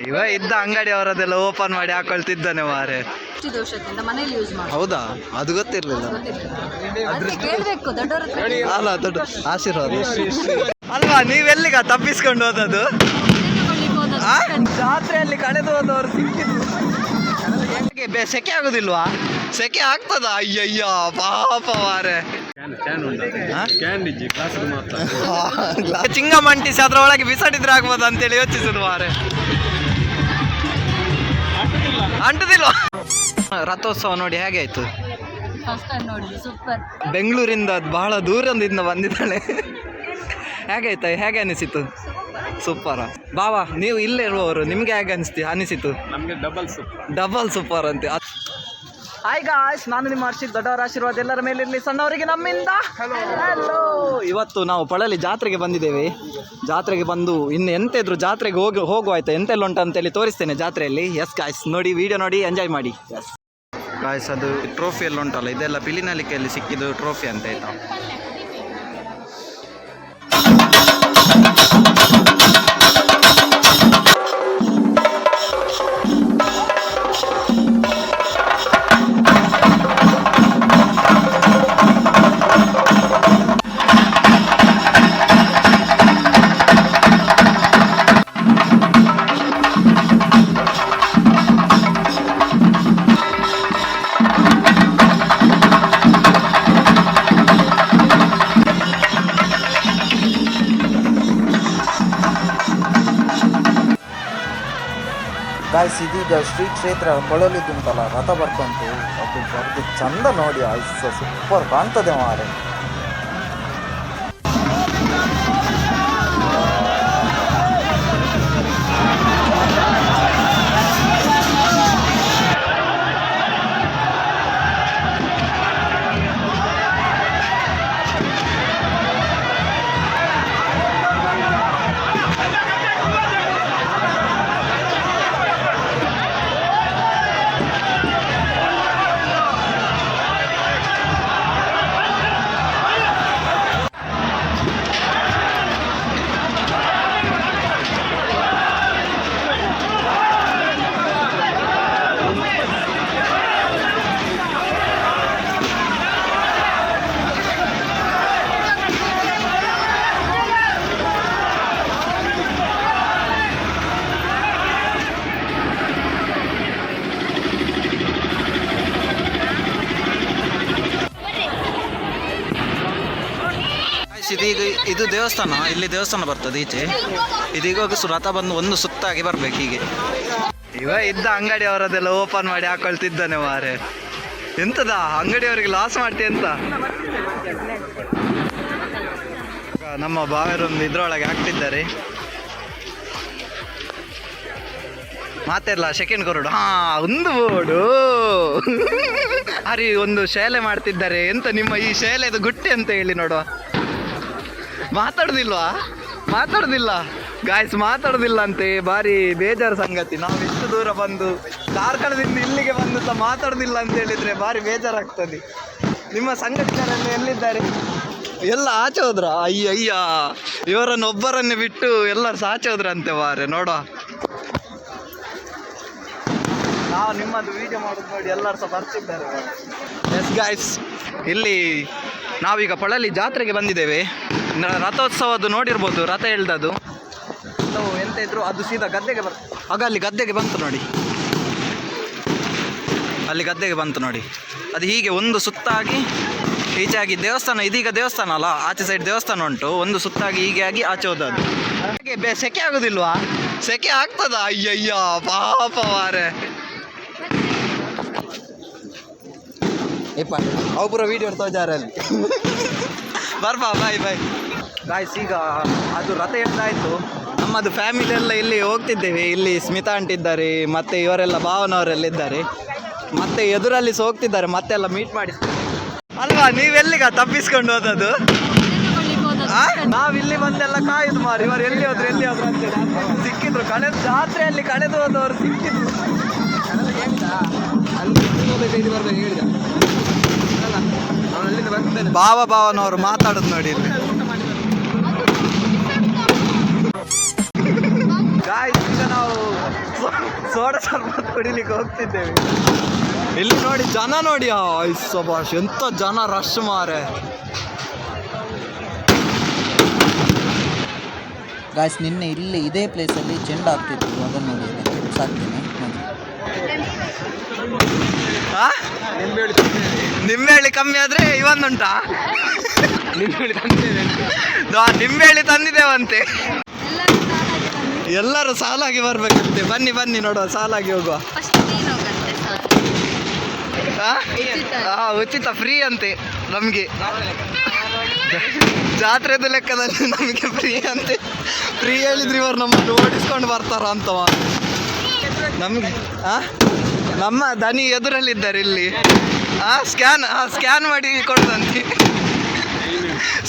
ಇವ ಇದ್ದ ಅಂಗಡಿ ಅವರದೆಲ್ಲ ಓಪನ್ ಮಾಡಿ ಹಾಕೊಳ್ತಿದ್ದಾನೆ ಮಾರೆ. ಹೌದಾ, ಅದು ಗೊತ್ತಿರ್ಲಿಲ್ಲ. ಅಲ್ಲ ದೊಡ್ಡ ಆಶೀರ್ವಾದ ಅಲ್ವಾ. ನೀವೆಲ್ಲಿಗ ತಪ್ಪಿಸ್ಕೊಂಡು ಹೋದದು? ಜಾತ್ರೆಯಲ್ಲಿ ಕಳೆದು ಹೋದವರು ಸಿಕ್ಕಿದ್ರು. ಸೆಕೆ ಆಗುದಿಲ್ವಾ? ಸೆಕೆ ಆಗ್ತದ? ಅಯ್ಯಯ್ಯ ಪಾಪ ಮಾರೆ. ಚಿಂಗಮ್ ಅಂಟಿಸಿ ಅದ್ರ ಒಳಗೆ ಬಿಸಾಡಿದ್ರೆ ಆಗ್ಬೋದು ಅಂತೇಳಿ ಯೋಚಿಸುದು ಮಾರೆ. ಅಂಟುದಿಲ್ವಾ? ರಥೋತ್ಸವ ನೋಡಿ ಹೇಗೆ ಆಯ್ತು? ಬೆಂಗಳೂರಿಂದ ಬಹಳ ದೂರದಿಂದ ಬಂದಿದ್ದಾಳೆ. ಹೇಗಾಯ್ತಾ? ಹೇಗೆ ಅನಿಸಿತು? ಸೂಪರ. ಬಾವಾ, ನೀವು ಇಲ್ಲೇ ಇರುವವರು, ನಿಮ್ಗೆ ಹೇಗೆ ಅನಿಸಿತು? ನಮಗೆ ಡಬಲ್ ಸೂಪರ್ ಅಂತೆ. ಹಾಯ್ ಗಾಯ್ಸ್, ನಾನು ನಿಮ್ಮ ಹರ್ಷಿತ್. ದೊಡ್ಡವರ ಆಶೀರ್ವಾದ ಎಲ್ಲರ ಮೇಲೆ ಇರಲಿ, ಸಣ್ಣವರಿಗೆ ನಮ್ಮಿಂದ ಹಲೋ. ಇವತ್ತು ನಾವು ಪಳಲಿ ಜಾತ್ರೆಗೆ ಬಂದಿದ್ದೇವೆ. ಜಾತ್ರೆಗೆ ಬಂದು ಇನ್ನು ಎಂತ ಇದ್ರು ಜಾತ್ರೆಗೆ ಹೋಗುವಾಯ್ತು. ಎಂತೆಲ್ಲ ಉಂಟು ಅಂತೇಳಿ ತೋರಿಸ್ತೇನೆ ಜಾತ್ರೆಯಲ್ಲಿ. ಎಸ್ ಗಾಯ್ಸ್, ನೋಡಿ, ವಿಡಿಯೋ ನೋಡಿ, ಎಂಜಾಯ್ ಮಾಡಿ. ಎಸ್ ಗಾಯ್ಸ್, ಅದು ಟ್ರೋಫಿ ಎಲ್ಲ ಉಂಟಲ್ಲ, ಇದೆಲ್ಲ ಪಿಲಿನಲಿಕೆಯಲ್ಲಿ ಸಿಕ್ಕಿದ್ದು ಟ್ರೋಫಿ ಅಂತ ಆಯ್ತಾ. ಗಾಯ್ಸ್, ಇದೀಗ ಶ್ರೀ ಕ್ಷೇತ್ರ ಪಳಲಿದ್ದುಂಟಲ್ಲ, ರಥ ಬರ್ತಂತು. ಅದು ಬರ್ದು ಚಂದ ನೋಡಿ, ಆಯ್ತು ಸೂಪರ್ ಕಾಣ್ತದೆ ಮಾರೆ. ಇದು ದೇವಸ್ಥಾನ, ಇಲ್ಲಿ ದೇವಸ್ಥಾನ ಬರ್ತದೆ ಈಚೆ. ಇದೀಗ ರಥ ಬಂದು ಒಂದು ಸುತ್ತಾಗಿ ಬರ್ಬೇಕು ಹೀಗೆ. ಇವ ಇದ್ದ ಅಂಗಡಿ ಅವರದೆಲ್ಲ ಓಪನ್ ಮಾಡಿ ಹಾಕೊಳ್ತಿದ್ದಾನೆ ಮಾರೆ. ಎಂತದ ಅಂಗಡಿಯವರಿಗೆ ಲಾಸ್ ಮಾಡ್ತಿ ಅಂತ. ನಮ್ಮ ಬಾವರೊಂದು ಇದ್ರೊಳಗೆ ಹಾಕ್ತಿದ್ದಾರೆ. ಮಾತೆಲ್ಲ ಸೆಕೆಂಡ್ ಕೊರಡು. ಒಂದು ಬೋರ್ಡು ಅರಿ ಒಂದು ಶಾಲೆ ಮಾಡ್ತಿದ್ದಾರೆ. ಎಂತ ನಿಮ್ಮ ಈ ಶಾಲೆದು ಗುಟ್ಟೆ ಅಂತ ಹೇಳಿ ನೋಡುವ. ಮಾತಾಡುದಿಲ್ಲ ಗಾಯ್ಸ್, ಮಾತಾಡುದಿಲ್ಲ ಅಂತೆ. ಭಾರಿ ಬೇಜಾರು ಸಂಗತಿ. ನಾವು ಇಷ್ಟು ದೂರ ಬಂದು ಕಾರ್ಕಳದಿಂದ ಇಲ್ಲಿಗೆ ಬಂದು ಸಹ ಮಾತಾಡುದಿಲ್ಲ ಅಂತ ಹೇಳಿದ್ರೆ ಭಾರಿ ಬೇಜಾರಾಗ್ತದೆ. ನಿಮ್ಮ ಸಂಘಟನೆಯಲ್ಲಿ ಎಲ್ಲಿದ್ದಾರೆ? ಎಲ್ಲ ಆಚೆ ಹೋದ್ರ? ಅಯ್ಯ, ಇವರನ್ನು ಒಬ್ಬರನ್ನೇ ಬಿಟ್ಟು ಎಲ್ಲರೂ ಸಹ ಆಚೆ ಹೋದ್ರಂತೆ ಮಾರೆ. ನೋಡುವ, ನಾವು ನಿಮ್ಮದು ವಿಡಿಯೋ ಮಾಡೋದು ನೋಡಿ ಎಲ್ಲರೂ ಸಹ ಬರ್ತಿದ್ದಾರೆ. ಎಸ್ ಗಾಯ್ಸ್, ಇಲ್ಲಿ ನಾವೀಗ ಪಳಲಿ ಜಾತ್ರೆಗೆ ಬಂದಿದ್ದೇವೆ. ರಥೋತ್ಸವದ್ದು ನೋಡಿರ್ಬೋದು, ರಥ ಎಳ್ದದು. ಎಂತ ಇದ್ರು ಅದು ಸೀದಾ ಗದ್ದೆಗೆ ಆಗ ಅಲ್ಲಿ ಗದ್ದೆಗೆ ಬಂತು ನೋಡಿ, ಅಲ್ಲಿ ಗದ್ದೆಗೆ ಬಂತು ನೋಡಿ. ಅದು ಹೀಗೆ ಒಂದು ಸುತ್ತಾಗಿ ಈಚೆ ಆಗಿ ದೇವಸ್ಥಾನ, ಇದೀಗ ದೇವಸ್ಥಾನ ಅಲ್ಲ, ಆಚೆ ಸೈಡ್ ದೇವಸ್ಥಾನ ಉಂಟು. ಒಂದು ಸುತ್ತಾಗಿ ಹೀಗೆ ಆಗಿ ಆಚೆ ಹೋದದ್ದು. ಹಾಗೆ ಸೆಕೆ ಆಗುದಿಲ್ವಾ? ಸೆಕೆ ಆಗ್ತದ? ಅಯ್ಯಯ್ಯ ಪಾಪ ಮಾರೆ. ಅವು ಪೂರ ವೀಡಿಯೋ ತೋಜಾರಲ್ಲಿ ಬರ್ಬಾ. ಬಾಯ್ ಗಾಯ್ಸ್, ಈಗ ಅದು ರಥ ಎಳ್ದಾಯ್ತು. ನಮ್ಮದು ಫ್ಯಾಮಿಲಿ ಎಲ್ಲ ಇಲ್ಲಿ ಹೋಗ್ತಿದ್ದೇವೆ. ಇಲ್ಲಿ ಸ್ಮಿತಾ ಅಂಟಿದ್ದಾರೆ, ಮತ್ತು ಇವರೆಲ್ಲ ಭಾವನವರೆಲ್ಲ ಇದ್ದಾರೆ, ಮತ್ತೆ ಎದುರಲ್ಲಿ ಸಹ ಹೋಗ್ತಿದ್ದಾರೆ. ಮತ್ತೆಲ್ಲ ಮೀಟ್ ಮಾಡಿ ಅಲ್ವಾ. ನೀವೆಲ್ಲಿಗ ತಪ್ಪಿಸ್ಕೊಂಡು ಹೋದದ್ದು? ನಾವಿಲ್ಲಿ ಬಂದೆಲ್ಲ ಕಾಯುದು ಮಾರಿ. ಇವರು ಎಲ್ಲಿ ಹೋದ್ರು ಅಂತೇಳಿ ಸಿಕ್ಕಿದ್ರು. ಜಾತ್ರೆಯಲ್ಲಿ ಕಳೆದು ಹೋದವರು ಸಿಕ್ಕಿದ್ರು. ಭಾವನವರು ಮಾತಾಡುದು ನೋಡಿ ಇಲ್ಲಿ. ಗಾಯ್ಸ್, ಈಗ ನಾವು ಸೋಡಾ ಶರ್ಬತ್ ಕುಡಿಲಿಕ್ಕೆ ಹೋಗ್ತಿದ್ದೇವೆ. ಇಲ್ಲಿ ನೋಡಿ ಜನ ನೋಡಿ, ಸಭಾಷ್ ಎಂತ ಜನ ರಶ್ ಮಾರೆ. ಗಾಯ್ಸ್ ನಿನ್ನೆ ಇಲ್ಲಿ ಇದೇ ಪ್ಲೇಸಲ್ಲಿ ಚೆಂಡು ಆಗ್ತಿತ್ತು, ಅದನ್ನು ನೋಡಿ ಸಾಕ್ತೀನಿ ನೋಡಿ. ನಿಂಬೆಹಳ್ಳಿ ಕಮ್ಮಿ ಆದ್ರೆ ಇವನ್ನುಂಟಾ? ನಿಂಬೆಹಳ್ಳಿ ತಂದಿದ್ದೇವಂತೆ. ಎಲ್ಲರೂ ಸಾಲಾಗಿ ಬರ್ಬೇಕಂತೆ. ಬನ್ನಿ ಬನ್ನಿ ನೋಡುವ, ಸಾಲಾಗಿ ಹೋಗುವ. ಉಚಿತ ಫ್ರೀ ಅಂತೆ ನಮಗೆ, ಜಾತ್ರೆದು ಲೆಕ್ಕದಲ್ಲಿ ನಮಗೆ ಫ್ರೀ ಅಂತೆ. ಫ್ರೀ ಹೇಳಿದ್ರೆ ಇವರು ನಮ್ಮನ್ನು ಓಡಿಸ್ಕೊಂಡು ಬರ್ತಾರ ಅಂತವ. ನಮಗೆ ನಮ್ಮ ದನಿ ಎದುರಲ್ಲಿದ್ದಾರೆ ಇಲ್ಲಿ. ಸ್ಕ್ಯಾನ್ ಮಾಡಿ ಕೊಡೋದಂತೆ.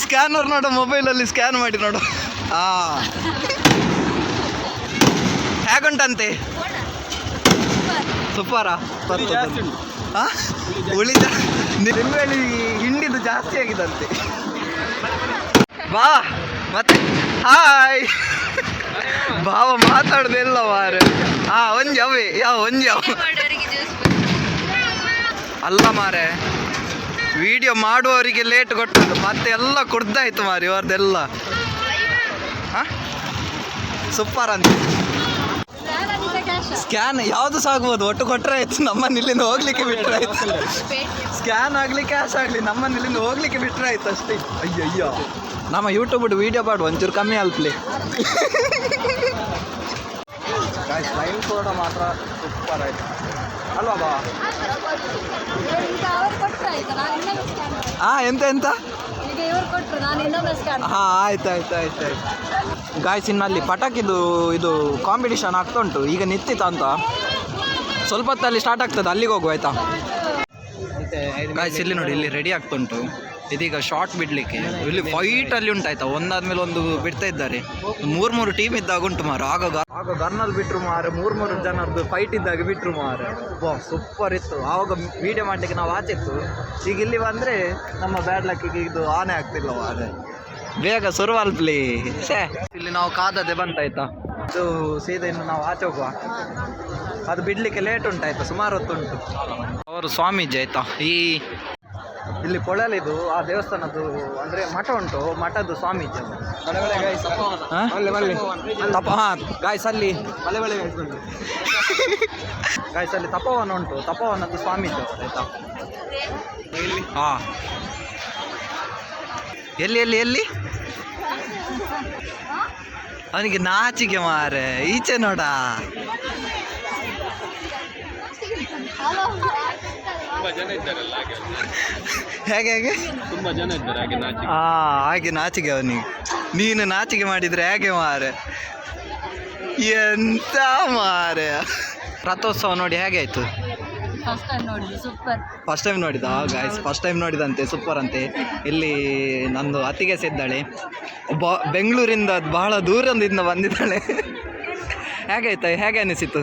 ಸ್ಕ್ಯಾನರ್ ನೋಡು, ಮೊಬೈಲಲ್ಲಿ ಸ್ಕ್ಯಾನ್ ಮಾಡಿ ನೋಡು. ಹೇಗುಂಟಂತೆ? ಸೂಪರಾ? ಉಳಿದ ನಿಂಬೆಹಳ್ಳಿ ಹಿಂಡಿದು ಜಾಸ್ತಿ ಆಗಿದಂತೆ. ಬಾ ಮತ್ತೆ ಹಾಯ್ ಭಾವ ಮಾತಾಡ್ದಿಲ್ಲ ಮಾರೆ. ಒಂಜಿ ಅವೇ ಒಂಜಿ ಅವ ಅಲ್ಲ ಮಾರೆ, ವಿಡಿಯೋ ಮಾಡುವವರಿಗೆ ಲೇಟ್ ಕೊಟ್ಟದ್ದು, ಮತ್ತೆ ಎಲ್ಲ ಕುಡ್ದಾಯ್ತು ಮಾರಿ ಅವ್ರದ್ದೆಲ್ಲ. ಸೂಪರ್ ಅಂತ. ಸ್ಕ್ಯಾನ್ ಯಾವುದು ಸಾಗ್ಬೋದು, ಒಟ್ಟು ಕೊಟ್ಟರೆ ಆಯ್ತು. ನಮ್ಮನ್ನ ಇಲ್ಲಿಂದ ಹೋಗ್ಲಿಕ್ಕೆ ಬಿಟ್ಟರೆ ಆಯ್ತು. ಸ್ಕ್ಯಾನ್ ಆಗಲಿ ಕ್ಯಾಶ್ ಆಗಲಿ ನಮ್ಮನ್ನ ಇಲ್ಲಿಂದ ಹೋಗ್ಲಿಕ್ಕೆ ಬಿಟ್ಟರೆ ಆಯ್ತು ಅಷ್ಟೇ. ಅಯ್ಯಯ್ಯೋ, ನಮ್ಮ ಯೂಟ್ಯೂಬ್ ವಿಡಿಯೋ ಪಾಡು ಒಂಚೂರು ಕಮ್ಮಿ ಅಲ್ಪ್ಲಿ. ಲೈನ್ ಕೂಡ ಮಾತ್ರ ಸೂಪರ್ ಆಯ್ತು ಅಲ್ವಾ ಬಾ? ಎಂತ ಎಂತ? ಆಯ್ತು ಆಯ್ತು ಆಯ್ತು ಆಯ್ತು. ಗಾಯ್ಸ್ ಇನ್ನಲ್ಲಿ ಪಟಾಕಿದು ಇದು ಕಾಂಪಿಟೇಷನ್ ಆಗ್ತಾ ಉಂಟು. ಈಗ ನಿಂತಿತ್ತು ಅಂತ, ಸ್ವಲ್ಪ ಹೊತ್ತಲ್ಲಿ ಸ್ಟಾರ್ಟ್ ಆಗ್ತದೆ, ಅಲ್ಲಿಗೆ ಹೋಗುವ ಆಯ್ತಾ? ಗಾಯ್ಸ್ ಇಲ್ಲಿ ನೋಡಿ, ಇಲ್ಲಿ ರೆಡಿ ಆಗ್ತುಂಟು. ಇದೀಗ ಶಾರ್ಟ್ ಬಿಡಲಿಕ್ಕೆ ಇಲ್ಲಿ ಫೈಟಲ್ಲಿ ಉಂಟಾಯ್ತಾ, ಒಂದಾದ್ಮೇಲೆ ಒಂದು ಬಿಡ್ತಾ ಇದ್ದಾರೆ. ಮೂರು ಟೀಮ್ ಇದ್ದಾಗ ಉಂಟು ಮಾರ. ಆಗ ಗನ್ನಲ್ಲಿ ಬಿಟ್ಟರು ಮಾರೆ, ಮೂರು ಜನರದ್ದು ಫೈಟ್ ಇದ್ದಾಗ ಬಿಟ್ಟರು ಮಾರೆ. ಸೂಪರ್ ಇತ್ತು. ಆವಾಗ ವೀಡಿಯೋ ಮಾಡಲಿಕ್ಕೆ ನಾವು ಆಚೆ ಇತ್ತು. ಈಗ ಇಲ್ಲಿ ಬಂದರೆ ನಮ್ಮ ಬ್ಯಾಡ್ ಲಕ್ಕಿಗೆ ಇದು ಆನೆ ಆಗ್ತಿಲ್ಲ ಮಾರೆ. ಬೇಗ ಸುರುವಲ್ಪ್ಲಿ. ಇಲ್ಲಿ ನಾವು ಕಾದದೆ ಬಂತಾಯ್ತಾ, ಇದು ಸೀದಾ ಇನ್ನು ನಾವು ಆಚೆ ಹೋಗುವ. ಅದು ಬಿಡಲಿಕ್ಕೆ ಲೇಟ್ ಉಂಟಾಯ್ತಾ, ಸುಮಾರು ಹೊತ್ತುಂಟು. ಅವರು ಸ್ವಾಮೀಜಿ ಆಯ್ತಾ, ಇಲ್ಲಿ ಕೊಳಲಿದು ಆ ದೇವಸ್ಥಾನದ್ದು ಅಂದರೆ ಮಠ ಉಂಟು, ಮಠದ್ದು ಸ್ವಾಮೀಜಿ ಗಾಯ್ಸಲ್ಲಿ ಗಾಯ್ಸಲ್ಲಿ ತಪವನ ಉಂಟು, ತಪವನದ್ದು ಸ್ವಾಮೀಜಿ ಆಯ್ತಾ. ಎಲ್ಲಿ ಎಲ್ಲಿ ಎಲ್ಲಿ ಅವನಿಗೆ ನಾಚಿಕೆ ಮಾರೆ. ಈಚೆ ನೋಡ, ಹೇಗೆ ಹೇಗೆ ತುಂಬಾ ಜನ ಇದ್ದಾರೆ ಹಾಗೆ ನಾಚಿಕೆ. ಹಾಗೆ ನಾಚಿಕೆ ಅವನಿಗೆ. ನೀನು ನಾಚಿಕೆ ಮಾಡಿದ್ರೆ ಹೇಗೆ ಮಾರೆ? ಎಂತ ಮಾರೆ. ರಥೋತ್ಸವ ನೋಡಿ ಹೇಗೆ ಆಯ್ತು? ಫಸ್ಟ್ ಟೈಮ್ ನೋಡಿದ ಗಾಯ್ಸ್, ಫಸ್ಟ್ ಟೈಮ್ ನೋಡಿದಂತೆ. ಸೂಪರ್ ಅಂತೆ. ಇಲ್ಲಿ ನಂದು ಅತ್ತಿಗೆ ಸಿದ್ದಾಳೆ, ಬೆಂಗಳೂರಿಂದ ಬಹಳ ದೂರದಿಂದ ಬಂದಿದ್ದಾಳೆ. ಹೇಗಾಯ್ತಾ, ಹೇಗೆ ಅನಿಸಿತು?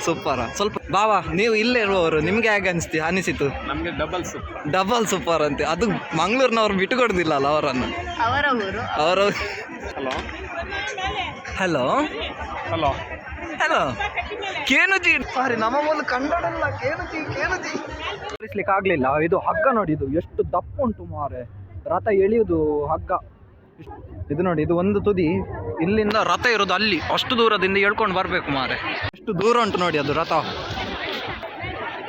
ಸೂಪರ. ಸ್ವಲ್ಪ ಬಾವಾ, ನೀವು ಇಲ್ಲೇ ಇರುವವರು, ನಿಮ್ಗೆ ಹೇಗೆ ಅನಿಸಿತು? ನಮಗೆ ಡಬಲ್ ಸೂಪರ್ ಅಂತೆ. ಅದು ಮಂಗಳೂರಿನವ್ರು ಬಿಟ್ಟುಕೊಡೋದಿಲ್ಲ ಅಲ್ಲ ಅವರನ್ನು. ಅವರು ಹಲೋ ಹಲೋ ಹಲೋ ಕೇನುಜಿ ಸಾರಿ, ನಮ್ಮ ಒಂದು ಕನ್ನಡಲ್ಲ. ಕೇನುಜಿ ತೋರಿಸ್ಲಿಕ್ಕೆ ಆಗಲಿಲ್ಲ. ಇದು ಹಗ್ಗ ನೋಡಿ, ಇದು ಎಷ್ಟು ದಪ್ಪ ಉಂಟು ಮಾರೆ. ರಥ ಎಳೆಯುವುದು ಹಗ್ಗ. ಇದು ನೋಡಿ, ಇದು ಒಂದು ತುದಿ, ಇಲ್ಲಿಂದ ರಥ ಇರೋದು ಅಲ್ಲಿ, ಅಷ್ಟು ದೂರದಿಂದ ಎಳ್ಕೊಂಡು ಬರಬೇಕು ಮಾರೆ. ಎಷ್ಟು ದೂರ ಉಂಟು ನೋಡಿ ಅದು ರಥ.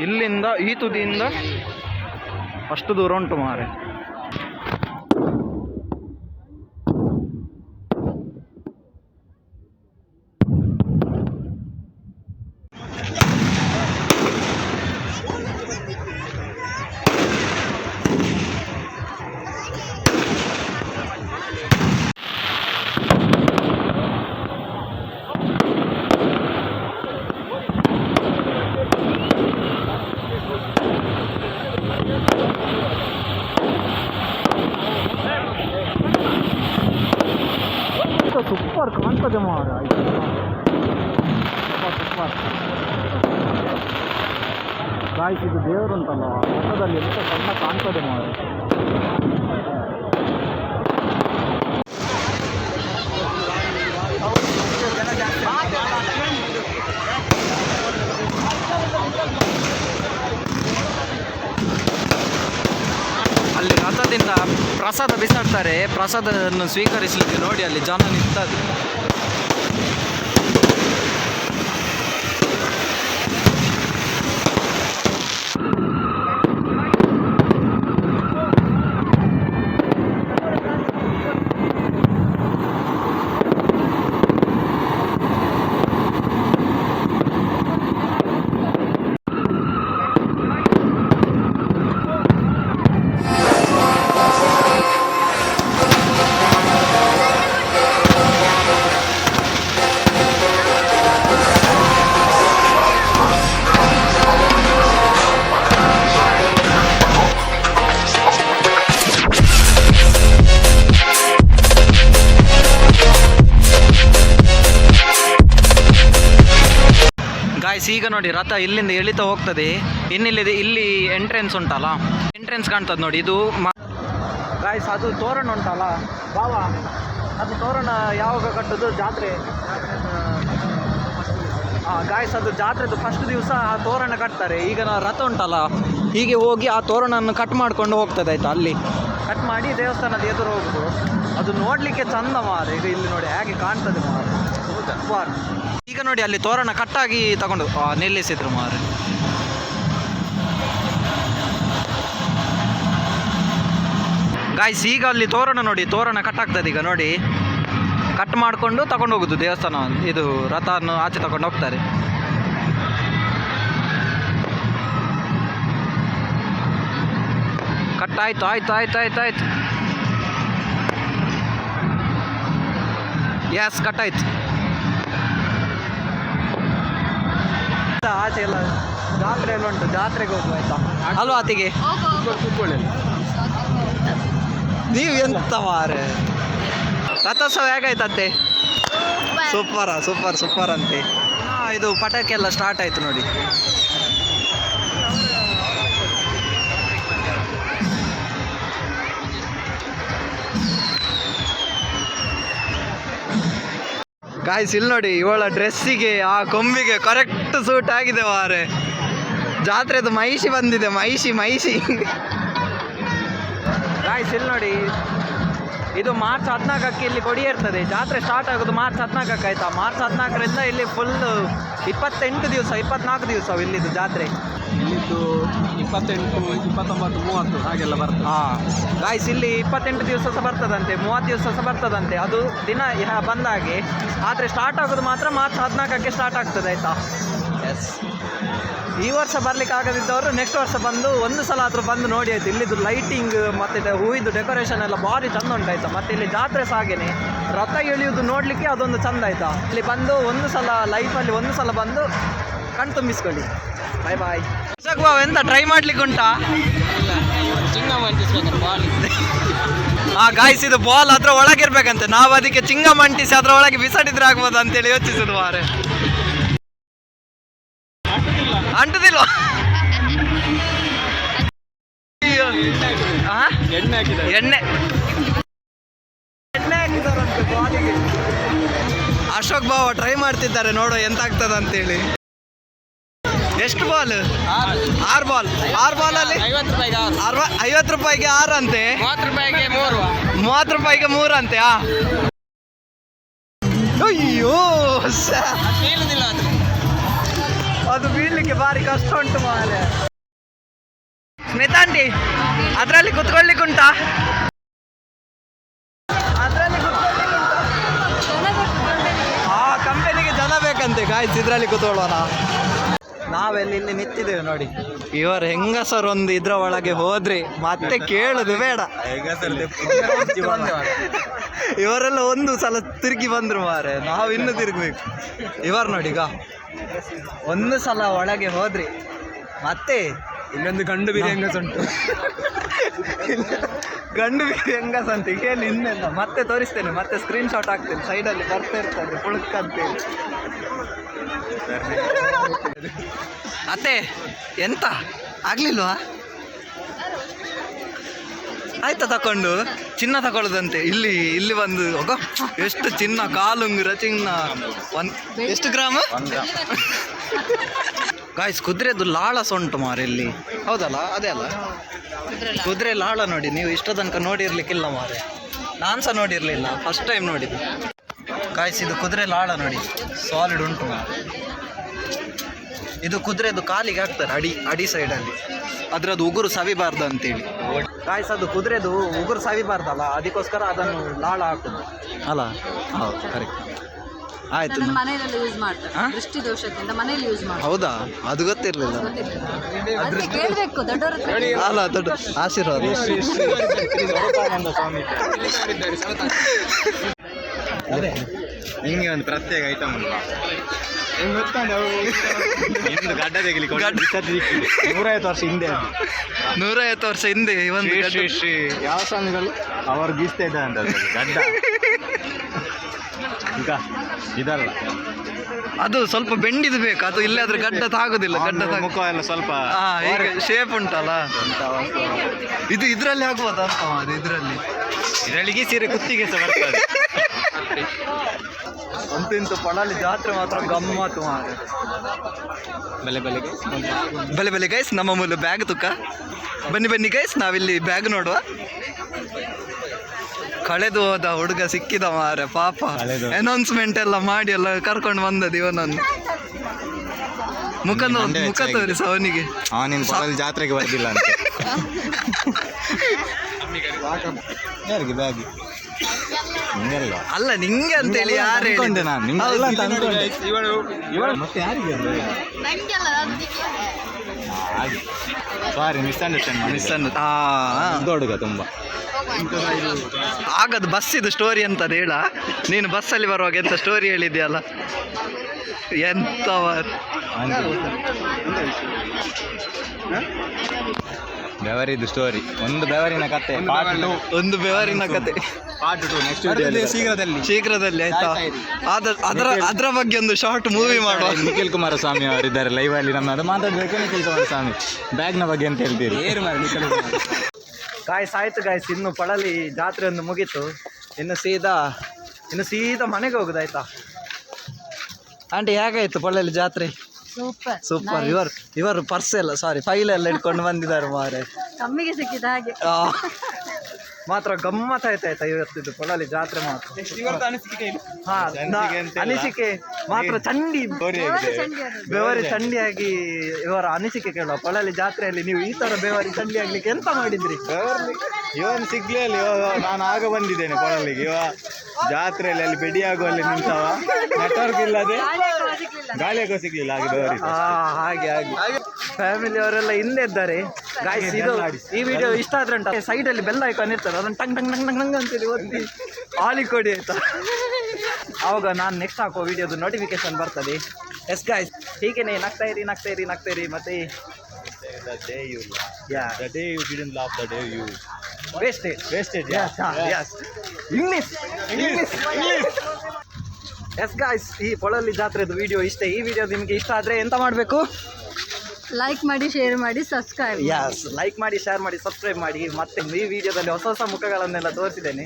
ಇಲ್ಲಿಂದ ಈ ತುದಿಯಿಂದ ಅಷ್ಟು ದೂರ ಉಂಟು ಮಾರೆ. ಸೂಪರ್ ಕಾಣ್ತದೆ ಮಾರ. ಸೂಪರ್ ಗಾಯ್ಸ್, ಇದು ದೇವರು ಉಂಟಲ್ಲ ಹೊಸದಲ್ಲಿ ಎಂತ ಸಣ್ಣ ಕಾಣ್ತದೆ ಮಾರ. ರಥದಿಂದ ಪ್ರಸಾದ ಬಿಸಾಡ್ತಾರೆ. ಪ್ರಸಾದವನ್ನು ಸ್ವೀಕರಿಸಲಿಕ್ಕೆ ನೋಡಿ ಅಲ್ಲಿ ಜನ ನಿಂತದ್ದು. ಗಾಯ್ಸ್ ಈಗ ನೋಡಿ ರಥ ಇಲ್ಲಿಂದ ಎಳಿತಾ ಹೋಗ್ತದೆ. ಇಲ್ಲಿ ಎಂಟ್ರೆನ್ಸ್ ಉಂಟಲ್ಲ, ಎಂಟ್ರೆನ್ಸ್ ಕಾಣ್ತದೆ ನೋಡಿ. ಇದು ಗಾಯ್ಸ್ ಅದು ತೋರಣ ಉಂಟಲ್ಲ ಬಾವಾ, ಅದು ತೋರಣ ಯಾವಾಗ ಕಟ್ಟೋದು? ಜಾತ್ರೆ. ಗಾಯ್ಸ್ ಅದು ಜಾತ್ರೆದು ಫಸ್ಟ್ ದಿವಸ ಆ ತೋರಣ ಕಟ್ತಾರೆ. ಈಗ ನಾವು ರಥ ಉಂಟಲ್ಲ ಹೀಗೆ ಹೋಗಿ ಆ ತೋರಣವನ್ನು ಕಟ್ ಮಾಡ್ಕೊಂಡು ಹೋಗ್ತದೆ ಆಯ್ತಾ. ಅಲ್ಲಿ ಕಟ್ ಮಾಡಿ ದೇವಸ್ಥಾನದ ಎದುರು ಹೋಗುದು. ಅದು ನೋಡಲಿಕ್ಕೆ ಚಂದ ಮಾರ. ಈಗ ಇಲ್ಲಿ ನೋಡಿ ಹೇಗೆ ಕಾಣ್ತದೆ ಮಾರ. ಈಗ ನೋಡಿ ಅಲ್ಲಿ ತೋರಣ ಕಟ್ಟಾಗಿ ತಗೊಂಡು ನಿಲ್ಲಿಸಿದ್ರು ಮಾರ. ಗಾಯ್ಸ್ ಈಗ ಅಲ್ಲಿ ತೋರಣ ನೋಡಿ, ತೋರಣ ಕಟ್ಟಾಗ್ತದೆ ಈಗ ನೋಡಿ. ಕಟ್ ಮಾಡಿಕೊಂಡು ತಗೊಂಡು ಹೋಗುದು ದೇವಸ್ಥಾನ. ಇದು ರಥವನ್ನು ಆಚೆ ತಗೊಂಡು ಹೋಗ್ತಾರೆ. ಕಟ್ ಆಯ್ತು. ಎಸ್ ಕಟ್ಟಾಯ್ತು. ಆಚೆ ಎಲ್ಲ ಜಾತ್ರೆ ಎಲ್ಲ ಉಂಟು, ಜಾತ್ರೆಗೆ ಹೋಗುವ ಆಯ್ತಾ ಅಲ್ವಾ ಅತಿಗೆ? ನೀವು ಎಂತ ಮಾರೆ. ರಥೋತ್ಸವ ಹೇಗಾಯ್ತಂತೆ? ಸೂಪರ್ ಅಂತೆ. ಇದು ಪಟಾಕಿ ಎಲ್ಲ ಸ್ಟಾರ್ಟ್ ಆಯ್ತು ನೋಡಿ. ಗಾಯ್ಸ್ ಇಲ್ಲಿ ನೋಡಿ, ಇವಳ ಡ್ರೆಸ್ಸಿಗೆ ಆ ಕೊಂಬಿಗೆ ಕರೆಕ್ಟ್ ಸೂಟ್ ಆಗಿದೆ ಮಾರೆ. ಜಾತ್ರೆದು ಮಹಿಷಿ ಬಂದಿದೆ, ಮಹಿಷಿ. ಗಾಯ್ಸ್ ಇಲ್ಲಿ ನೋಡಿ, ಇದು ಮಾರ್ಚ್ 14ಕ್ಕೆ ಇಲ್ಲಿ ಕೊಡಿ ಇರ್ತದೆ. ಜಾತ್ರೆ ಸ್ಟಾರ್ಟ್ ಆಗೋದು ಮಾರ್ಚ್ 14ಕ್ಕೆ ಆಯ್ತಾ. ಮಾರ್ಚ್ 14ರಿಂದ ಇಲ್ಲಿ ಫುಲ್ 28 ದಿವಸ 24 ದಿವಸ ಇಲ್ಲಿದ್ದು ಜಾತ್ರೆ. ಇಲ್ಲಿದ್ದು 28, 29, 30 ಹಾಗೆಲ್ಲ ಬರ್ತದೆ. ಗಾಯ್ಸ್ ಇಲ್ಲಿ 28 ದಿವಸ ಸಹ ಬರ್ತದಂತೆ, 30 ದಿವಸ ಸಹ ಬರ್ತದಂತೆ. ಅದು ದಿನ ಬಂದಾಗೆ. ಆದರೆ ಸ್ಟಾರ್ಟ್ ಆಗೋದು ಮಾತ್ರ ಮಾರ್ಚ್ 14ಕ್ಕೆ ಸ್ಟಾರ್ಟ್ ಆಗ್ತದೆ ಆಯ್ತಾ. ಎಸ್, ಈ ವರ್ಷ ಬರ್ಲಿಕ್ಕೆ ಆಗದಿದ್ದವರು ನೆಕ್ಸ್ಟ್ ವರ್ಷ ಬಂದು ಒಂದು ಸಲ ಆದರೂ ಬಂದು ನೋಡಿ ಆಯ್ತು. ಇಲ್ಲಿದ್ದು ಲೈಟಿಂಗ್ ಮತ್ತು ಹೂವಿದ್ದು ಡೆಕೋರೇಷನ್ ಎಲ್ಲ ಭಾರಿ ಚಂದ ಉಂಟಾಯ್ತಾ. ಮತ್ತು ಇಲ್ಲಿ ಜಾತ್ರೆ ಸಹ ಹಾಗೇನೆ, ರಥ ಎಳೆಯುವುದು ನೋಡಲಿಕ್ಕೆ ಅದೊಂದು ಚಂದ ಆಯ್ತಾ. ಇಲ್ಲಿ ಬಂದು ಒಂದು ಸಲ ಲೈಫಲ್ಲಿ ಒಂದು ಸಲ ಬಂದು ಕಣ್ ತುಂಬಿಸ್ಕೊಳ್ಳಿ. ಬಾಯ್. ಎಂತ ಟ್ರೈ ಮಾಡ್ಲಿಕ್ಕೆ ಉಂಟಾ? ಗಾಯ್ಸ್ ಇದು ಬಾಲ್ ಅದ್ರ ಒಳಗಿರ್ಬೇಕಂತೆ. ನಾವು ಅದಕ್ಕೆ ಚಿಂಗಮ್ ಅಂಟಿಸಿ ಅದ್ರ ಒಳಗೆ ಬಿಸಾಡಿದ್ರೆ ಆಗ್ಬೋದು ಅಂತೇಳಿ ಯೋಚಿಸುದು ಮಾರೆ. ಅಂಟುದಿಲ್ಲ. ಎಣ್ಣೆ ಹಾಕಿದಾರಂತೆ ಬಾಲಿಗೆ. ಅಶೋಕ್ ಬಾವ ಟ್ರೈ ಮಾಡ್ತಿದ್ದಾರೆ, ನೋಡೋ ಎಂತ ಆಗ್ತದ ಅಂತೇಳಿ. ಎಷ್ಟು ಬಾಲ್? 6 ಬಾಲ್. 6 ಬಾಲಲ್ಲಿ 50 ರೂಪಾಯಿಗೆ 6 ಅಂತೆ, 30 ರೂಪಾಯಿಗೆ 3 ಅಂತೆ. ಅಯ್ಯೋ, ಅದು ಬೀಳ್ಲಿಕ್ಕೆ ಭಾರಿ ಕಷ್ಟ ಉಂಟು ಮಾರೆ. ಸ್ಮಿತಾಂಟಿ ಅದರಲ್ಲಿ ಕುತ್ಕೊಳ್ಳಿಕ್ಕೆ ಉಂಟಾ? ಕಂಪನಿಗೆ ಜನ ಬೇಕಂತೆ ಗಾಯ್ಸ್, ಇದ್ರಲ್ಲಿ ಕೂತ್ಕೊಳ್ಳೋಣ. ನಾವೆಲ್ಲಿ ಇಲ್ಲಿ ನಿಂತಿದ್ದೇವೆ ನೋಡಿ. ಇವರು ಹೆಂಗಸರು ಒಂದು ಇದ್ರ ಒಳಗೆ ಹೋದ್ರಿ ಮತ್ತೆ ಕೇಳುದು ಬೇಡ. ಇವರೆಲ್ಲ ಒಂದು ಸಲ ತಿರುಗಿ ಬಂದ್ರು ಮಾರೆ, ನಾವು ಇನ್ನು ತಿರುಗಬೇಕು. ಇವರು ನೋಡಿ, ಈಗ ಒಂದು ಸಲ ಒಳಗೆ ಹೋದ್ರಿ ಮತ್ತೆ ಇಲ್ಲೊಂದು ಗಂಡು ಬಿರಿ ಹೆಂಗಸ ಉಂಟು. ಗಂಡು ಬಿರಿ ಹೆಂಗಸ ಅಂತ ಹೇಳಿ ಇನ್ನೆಲ್ಲ ಮತ್ತೆ ತೋರಿಸ್ತೇನೆ, ಮತ್ತೆ ಸ್ಕ್ರೀನ್ ಶಾಟ್ ಹಾಕ್ತೇನೆ. ಸೈಡಲ್ಲಿ ಬರ್ತಾ ಇರ್ತದೆ ಪುಳುಕ್ಕಂತೇಳಿ. ಅತ್ತೆ ಎಂತ ಆಗ್ಲಿಲ್ವಾ? ಆಯ್ತಾ ತಕೊಂಡು ಚಿನ್ನ ತಗೊಳ್ಳೋದಂತೆ. ಇಲ್ಲಿ ಬಂದು ಎಷ್ಟು ಚಿನ್ನ, ಕಾಲುಂಗುರ ಚಿನ್ನ. ಎಷ್ಟು ಗ್ರಾಮ್? ಗಾಯ್ಸ್ ಕುದುರೆದು ಲಾಳ ಸೊಂಟು ಮಾರೆ ಇಲ್ಲಿ, ಹೌದಲ್ಲ? ಅದೇ ಅಲ್ಲ, ಕುದುರೆ ಲಾಳ ನೋಡಿ. ನೀವು ಇಷ್ಟ ತನಕ ನೋಡಿರ್ಲಿಕ್ಕಿಲ್ಲ ಮಾರೆ, ನಾನು ಸಹ ನೋಡಿರಲಿಲ್ಲ, ಫಸ್ಟ್ ಟೈಮ್ ನೋಡಿದ್ದು. ಗಾಯ್ಸ್ ಇದು ಕುದುರೆ ಲಾಳ ನೋಡಿ, ಸಾಲಿಡ್ ಉಂಟು ಮಾರೆ. ಇದು ಕುದುರೆದು ಕಾಲಿಗೆ ಹಾಕ್ತಾರೆ ಅಡಿ ಸೈಡಲ್ಲಿ, ಅದರದ್ದು ಉಗುರು ಸವಿಬಾರ್ದು ಅಂತೇಳಿ. ಗಾಯ್ಸ್ ಅದು ಕುದುರೆದು ಉಗುರು ಸವಿಬಾರ್ದಲ್ಲ, ಅದಕ್ಕೋಸ್ಕರ ಅದನ್ನು ಲಾಳ ಹಾಕುದು ಅಲ್ಲ? ಹೌದು, ಕರೆಕ್ಟ್. ಆಯ್ತು. ಮನೆಯಲ್ಲಿ ಯೂಸ್ ಮಾಡ್ತಾರೆ, ದೃಷ್ಟಿ ದೋಷಕ್ಕಿಂತ ಮನೆಯಲ್ಲಿ ಯೂಸ್ ಮಾಡ್ತಾರೆ. ಹೌದಾ? ಅದು ಗೊತ್ತಿರಲಿಲ್ಲ. ಅದಕ್ಕೆ ಕೇಳಬೇಕು ದೊಡ್ಡವರ ಹತ್ರ. ಅಲ್ಲ, ದೊಡ್ಡ ಆಶೀರ್ವಾದ. ನಿಮಗೆ ಒಂದು ಪ್ರತ್ಯೇಕ ಐಟಮ್ ಉಂಟು. ಗಡ್ಡ ತೆಗಿಲಿಕ್ಕೆ 150 ವರ್ಷ ಹಿಂದೆ, 150 ವರ್ಷ ಹಿಂದೆ ಒಂದು ಶ್ರೀ ಯಾವ ಸ್ವಾಮಿಗಳು ಅವರು ಗೀಸ್ತಾ ಇದ್ದಾರೆ ಅಂತ ಗಡ್ಡ. ಈಗ ಇದಲ್ಲ, ಅದು ಸ್ವಲ್ಪ ಬೆಂಡಿದು ಬೇಕು, ಅದು ಇಲ್ಲಾದ್ರೆ ಗಡ್ಡ ತಾಗುದಿಲ್ಲ. ಗಡ್ಡ ಮುಖ ಎಲ್ಲ ಸ್ವಲ್ಪ ಶೇಪ್ ಉಂಟಲ್ಲ, ಇದು ಇದರಲ್ಲಿ ಆಗ್ಬೋದ? ಇದರಲ್ಲಿ ಸೀರೆ ಕುತ್ತಿಗೆ ಸಹ ಬರ್ತದೆ. ಅಂತೂ ಪಳಲಿ ಜಾತ್ರೆ ಮಾತ್ರ ಗಮ್ಮತ್ತು ಮಾರೆ. ಬೆಲೆ ಗೈಸ್, ನಮ್ಮ ಮೂಲ ಬ್ಯಾಗ್ ತುಕ್ಕ. ಬನ್ನಿ ಗೈಸ್, ನಾವಿಲ್ಲಿ ಬ್ಯಾಗ್ ನೋಡುವ. ಕಳೆದು ಹೋದ ಹುಡುಗ ಸಿಕ್ಕಿದ ಮಾರೆ, ಪಾಪ. ಅನೌನ್ಸ್ಮೆಂಟ್ ಎಲ್ಲ ಮಾಡಿ ಎಲ್ಲ ಕರ್ಕೊಂಡು ಬಂದದ್ದು ಇವನನ್ನು. ಮುಖ ತೋರಿಸ ಅವನಿಗೆ. ಅವನಿಗೆ ಜಾತ್ರೆಗೆ ಬರ್ದಿಲ್ಲ ಅಂತ. ಯಾರಿಗೆ ಬ್ಯಾಗ್? ಅಲ್ಲ, ನಿಂಗೆ ಅಂತೇಳಿ ಯಾರು ಹೇಳಿದ್ದೆ? ಮತ್ತೆ ಯಾರಿಗೆ? ಸಾರಿ, ದೊಡ್ಡಗ ತುಂಬ ಆಗದು ಬಸ್ಸಿದು ಸ್ಟೋರಿ ಅಂತದ ಹೇಳ. ನೀನು ಬಸ್ಸಲ್ಲಿ ಬರುವಾಗ ಎಂತ ಸ್ಟೋರಿ ಹೇಳಿದ್ಯಲ್ಲ, ಎಂತ ಬೆವರಿದು ಸ್ಟೋರಿ. ಒಂದು ಬೆವರಿನ ಕತೆ, ಒಂದು ಬೆವರಿನ ಕತೆ. ಶೀಘ್ರದಲ್ಲಿ ಆಯ್ತಾ? ಅದರ ಬಗ್ಗೆ ಒಂದು ಶಾರ್ಟ್ ಮೂವಿ ಮಾಡುವ. ನಿಖಿಲ್ ಕುಮಾರಸ್ವಾಮಿ ಅವರಿದ್ದಾರೆ ಲೈವ್ ಅಲ್ಲಿ. ನಮ್ಮ ಅದು ಮಾತಾಡ್ಬೇಕು. ನಿಖಿಲ್ ಕುಮಾರಸ್ವಾಮಿ ಬ್ಯಾಗ್ನ ಬಗ್ಗೆ ಅಂತ ಹೇಳ್ತೀರಿ. ಗಾಯ್ಸ್ ಆಯ್ತು ಗಾಯ್ಸ್, ಇನ್ನು ಪಳಲಿ ಜಾತ್ರೆ ಒಂದು ಮುಗೀತು. ಇನ್ನು ಸೀದಾ ಮನೆಗೆ ಹೋಗುದಾಯ್ತಾ? ಆಂಟಿ ಹೇಗಾಯ್ತು ಪಳಲಿ ಜಾತ್ರೆ? ಸೂಪರ್. ಇವರು ಪರ್ಸ್ ಎಲ್ಲ ಫೈಲ್ ಎಲ್ಲ ಇಟ್ಕೊಂಡು ಬಂದಿದ್ದಾರೆ ಮಾರೆ. ಕಮ್ಮಿಗೆ ಸಿಕ್ಕಿದ ಹಾಗೆ ಮಾತ್ರ ಗಮ್ಮತ್ತಾಯ್ತಾಯ್ತಾ ಇವತ್ತಿದ್ದು ಪಳಲಿ ಜಾತ್ರೆ ಮಾತ್ರ. ಅನಿಸಿಕೆ ಮಾತ್ರ ಚಂಡಿ, ಬೆವರಿ ಚಂಡಿಯಾಗಿ. ಇವರ ಅನಿಸಿಕೆ ಕೇಳುವ, ಪಳಲಿ ಜಾತ್ರೆಯಲ್ಲಿ ನೀವು ಈ ತರ ಬೆವರಿ ಚಂಡಿ ಆಗ್ಲಿಕ್ಕೆ ಎಂತ ಮಾಡಿದ್ರಿ? ಇವನ್ ಸಿಗ್ಲೇ ಇಲ್ಲ. ನಾನು ಆಗ ಬಂದಿದ್ದೇನೆ ಪಳಲಿಗೆ. ಇವ ಜಾತ್ರೆಯಲ್ಲಿ ಅಲ್ಲಿ ಬೆಡಿ ಆಗುವಲ್ಲಿ ನಿಂತವ, ನೆಟ್ವರ್ಕ್ ಇಲ್ಲದೆ ಗಾಳಿಯಾಗೋ ಸಿಗ್ಲಿಲ್ಲ. ಹಾಗೆ ಫ್ಯಾಮಿಲಿ ಅವರೆಲ್ಲ ಹಿಂದೆ ಇದ್ದಾರೆ. ಗಾಯ್ಸ್ ಇದು ಈ ವಿಡಿಯೋ ಇಷ್ಟ ಆದ್ರೆ ಉಂಟು ಸೈಡ್ ಅಲ್ಲಿ ಬೆಲ್ಲ ಐಕಾನ್ ಇರ್ತದೆ, ಅದನ್ನ ಟಂಗ್ ಟಂಗ್ ಟಂಗ್ ಟಂಗ್ ಅಂತೇಳಿ ಒತ್ತಿ ಆಲಿ ಕೊಡಿ ಆಯ್ತಾ? ಅವಾಗ ನಾನು ನೆಕ್ಸ್ಟ್ ಹಾಕೋ ವಿಡಿಯೋದು ನೋಟಿಫಿಕೇಶನ್ ಬರ್ತದೆ. ಎಸ್ ಗಾಯ್ಸ್, ಹೀಗೇನೆ ನಗ್ತಾ ಇರಿ ಮತ್ತೆ The day you didn't laugh, the day you wasted. Yes. English. Yes guys, ಈ ಪೊಳಲಿ ಜಾತ್ರೆದು ವಿಡಿಯೋ ಇಷ್ಟೇ. ಈ ವಿಡಿಯೋ ನಿಮಗೆ ಇಷ್ಟ ಆದರೆ ಎಂತ ಮಾಡಬೇಕು? ಲೈಕ್ ಮಾಡಿ, ಶೇರ್ ಮಾಡಿ, ಸಬ್ಸ್ಕ್ರೈಬ್. ಲೈಕ್ ಮಾಡಿ, ಶೇರ್ ಮಾಡಿ, ಸಬ್ಸ್ಕ್ರೈಬ್ ಮಾಡಿ. ಮತ್ತೆ ಈ ವಿಡಿಯೋದಲ್ಲಿ ಹೊಸ ಮುಖಗಳನ್ನೆಲ್ಲ ತೋರಿಸಿದ್ದೇನೆ.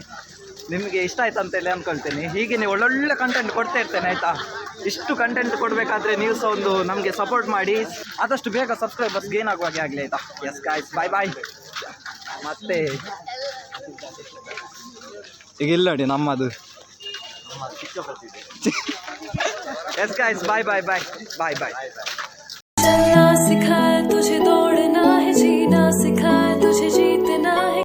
ನಿಮಗೆ ಇಷ್ಟ ಆಯ್ತು ಅಂತೇಳಿ ಅಂದ್ಕೊಳ್ತೇನೆ. ಹೀಗೆ ನೀವು ಒಳ್ಳೊಳ್ಳೆ ಕಂಟೆಂಟ್ ಕೊಡ್ತಾ ಇರ್ತೇನೆ ಆಯಿತಾ? ಇಷ್ಟು ಕಂಟೆಂಟ್ ಕೊಡಬೇಕಾದ್ರೆ ನೀವು ಸಹ ಒಂದು ನಮಗೆ ಸಪೋರ್ಟ್ ಮಾಡಿ. ಆದಷ್ಟು ಬೇಗ ಸಬ್ಸ್ಕ್ರೈಬರ್ಸ್ ಗೇನ್ ಆಗುವಾಗೆ ಆಗಲಿ ಆಯಿತಾ? ಎಸ್ ಗಾಯ್ಸ್, ಬಾಯ್. ಮತ್ತೆ ಈಗ ಇಲ್ಲ ನೋಡಿ ನಮ್ಮದು. ಎಸ್ ಗಾಯ್ಸ್, ಬಾಯ್.